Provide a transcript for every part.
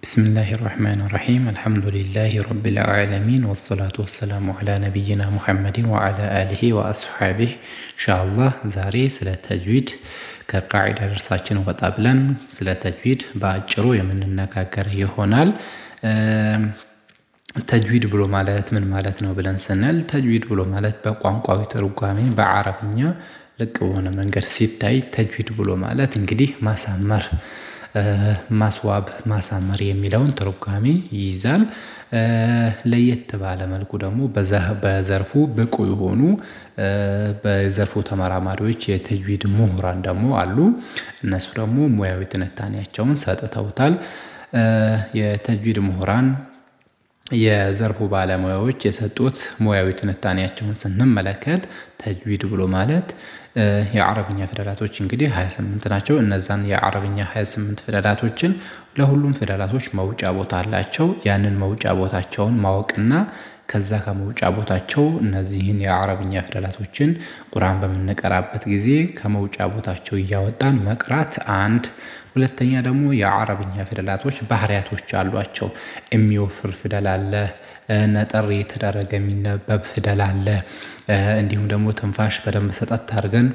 بسم الله الرحمن الرحيم الحمد لله رب العالمين والصلاة والسلام على نبينا محمد وعلى آله وأصحابه إن شاء الله زاري سلا تجويد كقاعدة درساتنا وطابلا سلا تجويد بأجرو يمن النكاكر يهونال تجويد بلو مالات من مالتنا بلن سنال تجويد بلو مالات بقوان قوي ترقامي بعربية لك وانا منقر سيتاي تجويد بلو مالات انقدي ما سامر ማስዋብ ማሳመር የሚለውን ትርጓሜ ይይዛል። ለየት ባለ መልኩ ደግሞ በዘርፉ ብቁ የሆኑ በዘርፉ ተመራማሪዎች የተጅዊድ ምሁራን ደግሞ አሉ። እነሱ ደግሞ ሙያዊ ትንታኔያቸውን ሰጥተውታል። የተጅዊድ ምሁራን የዘርፉ ባለሙያዎች የሰጡት ሙያዊ ትንታኔያቸውን ስንመለከት ተጅዊድ ብሎ ማለት የአረብኛ ፊደላቶች እንግዲህ 28 ናቸው። እነዛን የአረብኛ 28 ፊደላቶችን ለሁሉም ፊደላቶች መውጫ ቦታ አላቸው። ያንን መውጫ ቦታቸውን ማወቅና ከዛ ከመውጫ ቦታቸው እነዚህን የአረብኛ ፊደላቶችን ቁርአን በምንቀራበት ጊዜ ከመውጫ ቦታቸው እያወጣን መቅራት አንድ። ሁለተኛ ደግሞ የአረብኛ ፊደላቶች ባህሪያቶች አሏቸው። የሚወፍር ፊደል አለ፣ ነጠር የተደረገ የሚነበብ ፊደል አለ። እንዲሁም ደግሞ ትንፋሽ በደንብ ሰጠት አድርገን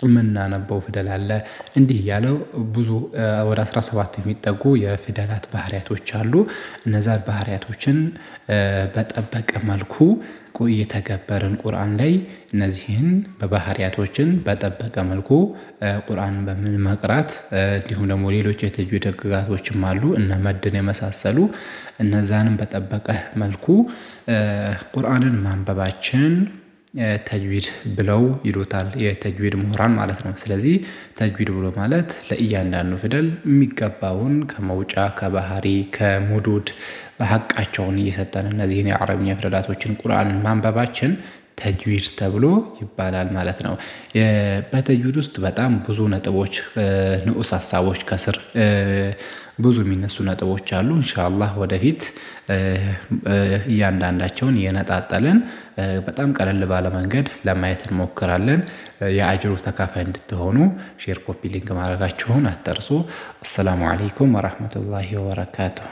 የምናነበው ፊደል አለ። እንዲህ ያለው ብዙ ወደ 17 የሚጠጉ የፊደላት ባህሪያቶች አሉ። እነዛ ባህሪያቶችን በጠበቀ መልኩ እየተገበርን ቁርአን ላይ እነዚህን በባህሪያቶችን በጠበቀ መልኩ ቁርአን በምን መቅራት እንዲሁም ደግሞ ሌሎች የተጅዊድ ህግጋቶችም አሉ እነ መድን የመሳሰሉ እነዛንም በጠበቀ መልኩ ቁርአንን ማንበባችን ተጅዊድ ብለው ይሉታል የተጅዊድ ምሁራን ማለት ነው። ስለዚህ ተጅዊድ ብሎ ማለት ለእያንዳንዱ ፊደል የሚገባውን ከመውጫ ከባህሪ ከሙዱድ በሐቃቸውን እየሰጠን እነዚህን የአረብኛ ፊደላቶችን ቁርአንን ማንበባችን ተጅዊድ ተብሎ ይባላል ማለት ነው። በተጅዊድ ውስጥ በጣም ብዙ ነጥቦች ንዑስ ሐሳቦች ከስር ብዙ የሚነሱ ነጥቦች አሉ። ኢንሻአላህ ወደፊት እያንዳንዳቸውን የነጣጠልን በጣም ቀለል ባለ መንገድ ለማየት እንሞክራለን። የአጅሩ ተካፋይ እንድትሆኑ ሼር ኮፒ ሊንክ ማድረጋችሁን አትርሱ። አሰላሙ አለይኩም ወራህመቱላሂ ወበረካቱሁ።